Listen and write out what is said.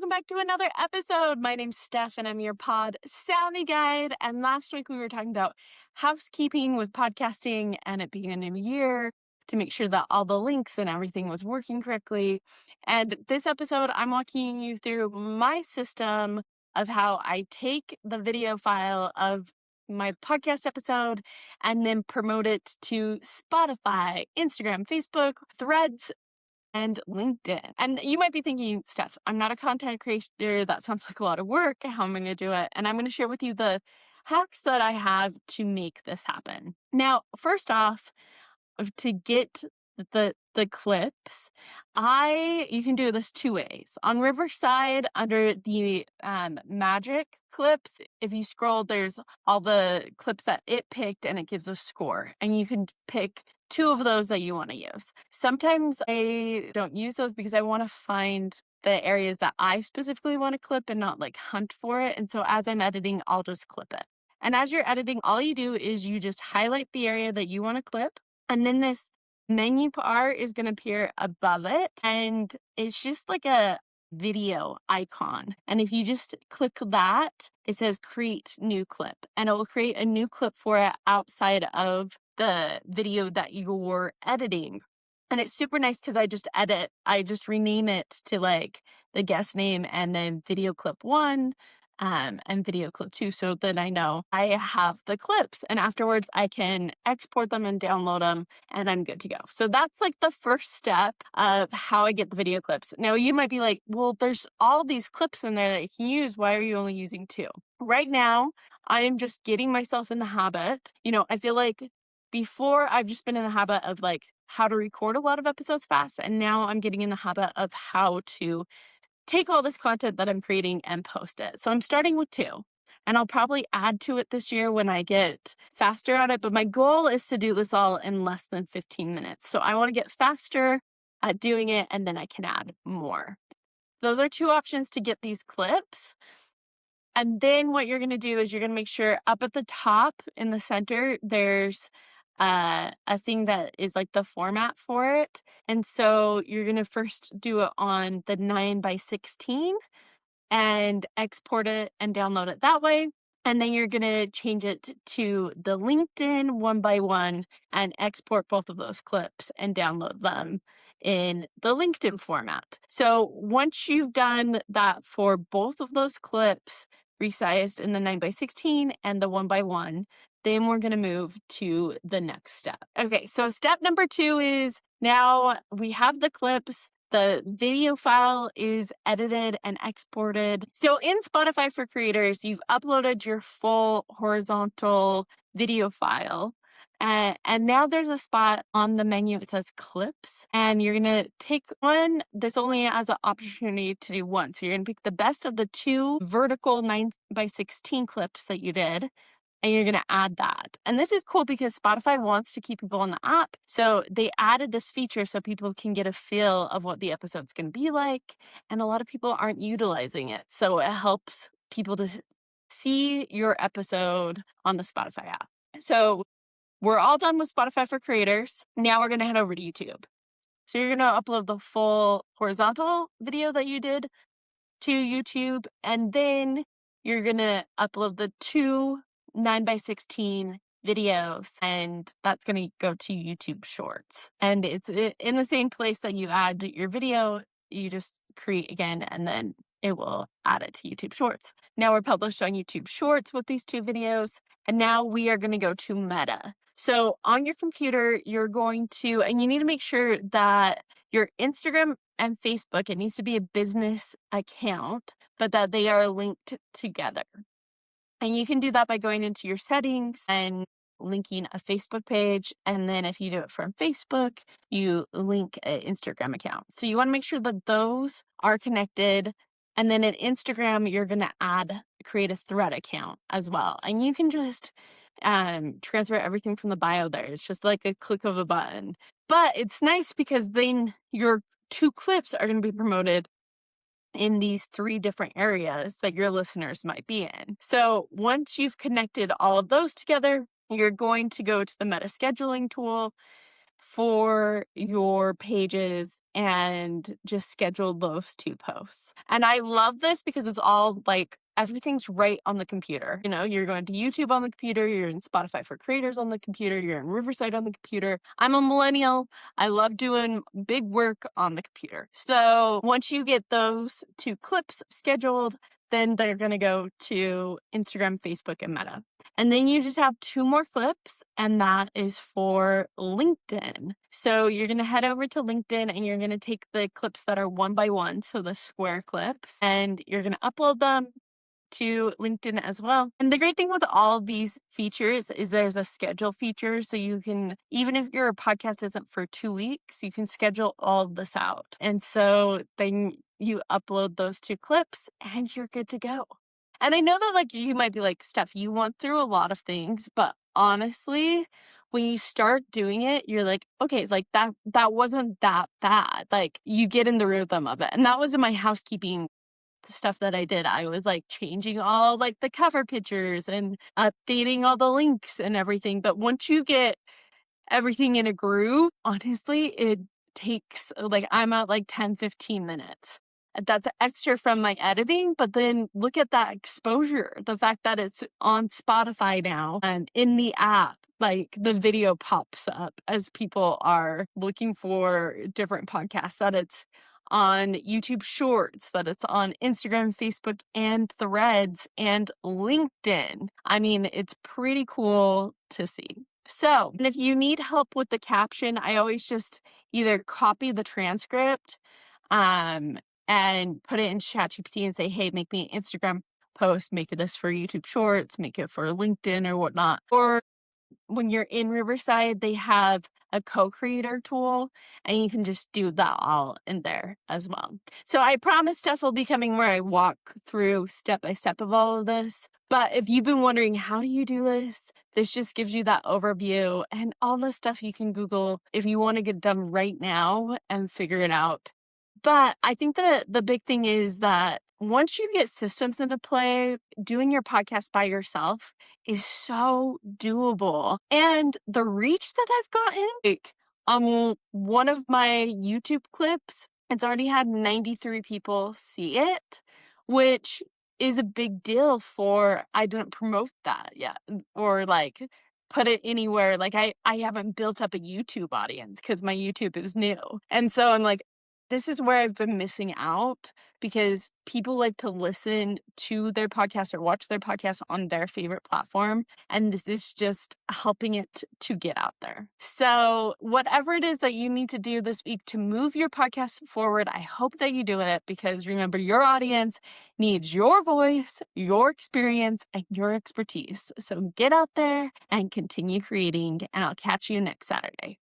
welcome back to another episode. My name's Steph and I'm your pod savvy guide. And last week we were talking about housekeeping with podcasting and it being a new year to make sure that all the links and everything was working correctly. And this episode, I'm walking you through my system of how I take the video file of my podcast episode and then promote it to Spotify, Instagram, Facebook, Threads, and LinkedIn. And you might be thinking, Steph, I'm not a content creator. That sounds like a lot of work. How am I going to do it? And I'm going to share with you the hacks that I have to make this happen. Now, first off, to get the clips, you can do this two ways. On Riverside, under the magic clips, if you scroll, there's all the clips that it picked and it gives a score. And you can pick two of those that you want to use. Sometimes I don't use those because I want to find the areas that I specifically want to clip and not like hunt for it. And so as I'm editing, I'll just clip it. And as you're editing, all you do is you just highlight the area that you want to clip. And then this menu bar is going to appear above it. And it's just like a video icon. And if you just click that, it says create new clip. And it will create a new clip for it outside of the video that you're editing. And it's super nice because I just rename it to like the guest name and then video clip 1 and video clip 2. So then I know I have the clips and afterwards I can export them and download them and I'm good to go. So that's like the first step of how I get the video clips. Now you might be like, well, there's all these clips in there that you can use. Why are you only using 2? Right now, I am just getting myself in the habit. I feel like before I've just been in the habit of like how to record a lot of episodes fast. And now I'm getting in the habit of how to take all this content that I'm creating and post it. So I'm starting with 2. And I'll probably add to it this year when I get faster at it. But my goal is to do this all in less than 15 minutes. So I want to get faster at doing it and then I can add more. Those are 2 options to get these clips. And then what you're going to do is you're going to make sure up at the top in the center, there's a thing that is like the format for it. And so you're going to first do it on the 9:16 and export it and download it that way. And then you're going to change it to the LinkedIn 1x1 and export both of those clips and download them in the LinkedIn format. So once you've done that for both of those clips, resized in the 9:16 and the 1x1, then we're going to move to the next step. Okay, so step number 2 is now we have the clips. The video file is edited and exported. So in Spotify for Creators, you've uploaded your full horizontal video file. And now there's a spot on the menu, it says clips, and you're going to pick one. This only has an opportunity to do one. So you're going to pick the best of the 2 vertical 9:16 clips that you did, and you're going to add that. And this is cool because Spotify wants to keep people on the app. So they added this feature so people can get a feel of what the episode's going to be like. And a lot of people aren't utilizing it. So it helps people to see your episode on the Spotify app. So we're all done with Spotify for Creators. Now we're going to head over to YouTube. So you're going to upload the full horizontal video that you did to YouTube. And then you're going to upload the 2 9:16 videos, and that's going to go to YouTube Shorts. And it's in the same place that you add your video, you just create again, and then it will add it to YouTube Shorts. Now we're published on YouTube Shorts with these 2 videos, and now we are going to go to Meta. So on your computer, you're going to, and you need to make sure that your Instagram and Facebook, it needs to be a business account, but that they are linked together. And you can do that by going into your settings and linking a Facebook page. And then if you do it from Facebook, you link an Instagram account. So you want to make sure that those are connected. And then in Instagram, you're going to create a thread account as well. And you can just transfer everything from the bio there. It's just like a click of a button. But it's nice because then your 2 clips are going to be promoted in these 3 different areas that your listeners might be in. So once you've connected all of those together, you're going to go to the meta scheduling tool for your pages and just schedule those 2 posts. And I love this because it's all like everything's right on the computer. You know, you're going to YouTube on the computer, you're in Spotify for Creators on the computer, you're in Riverside on the computer. I'm a millennial. I love doing big work on the computer. So once you get those 2 clips scheduled, then they're going to go to Instagram, Facebook, and Meta. And then you just have 2 more clips, and that is for LinkedIn. So you're going to head over to LinkedIn and you're going to take the clips that are 1 by 1, so the square clips, and you're going to upload them to LinkedIn as well. And the great thing with all of these features is there's a schedule feature. So you can, even if your podcast isn't for 2 weeks, you can schedule all of this out. And so then you upload those 2 clips and you're good to go. And I know that like you might be like, Steph, you went through a lot of things, but honestly, when you start doing it, you're like, okay, like that wasn't that bad. Like you get in the rhythm of it. And that was in my housekeeping stuff that I did. I was like changing all like the cover pictures and updating all the links and everything. But once you get everything in a groove, honestly, it takes like I'm at like 10-15 minutes. That's extra from my editing, but then look at that exposure. The fact that it's on Spotify now and in the app, like the video pops up as people are looking for different podcasts, that it's on YouTube Shorts, that it's on Instagram, Facebook, and Threads, and LinkedIn. I mean, it's pretty cool to see. So, and if you need help with the caption, I always just either copy the transcript and put it in ChatGPT and say, hey, make me an Instagram post, make this for YouTube Shorts, make it for LinkedIn or whatnot. Or when you're in Riverside, they have a co-creator tool and you can just do that all in there as well. So I promise stuff will be coming where I walk through step by step of all of this. But if you've been wondering, how do you do this? This just gives you that overview and all the stuff you can Google if you want to get done right now and figure it out. But I think the big thing is that once you get systems into play, doing your podcast by yourself is so doable. And the reach that I've gotten, like one of my YouTube clips, it's already had 93 people see it, which is a big deal for, I didn't promote that yet or like put it anywhere. Like I haven't built up a YouTube audience because my YouTube is new. And so I'm like, this is where I've been missing out because people like to listen to their podcast or watch their podcast on their favorite platform. And this is just helping it to get out there. So whatever it is that you need to do this week to move your podcast forward, I hope that you do it because remember, your audience needs your voice, your experience, and your expertise. So get out there and continue creating, and I'll catch you next Saturday.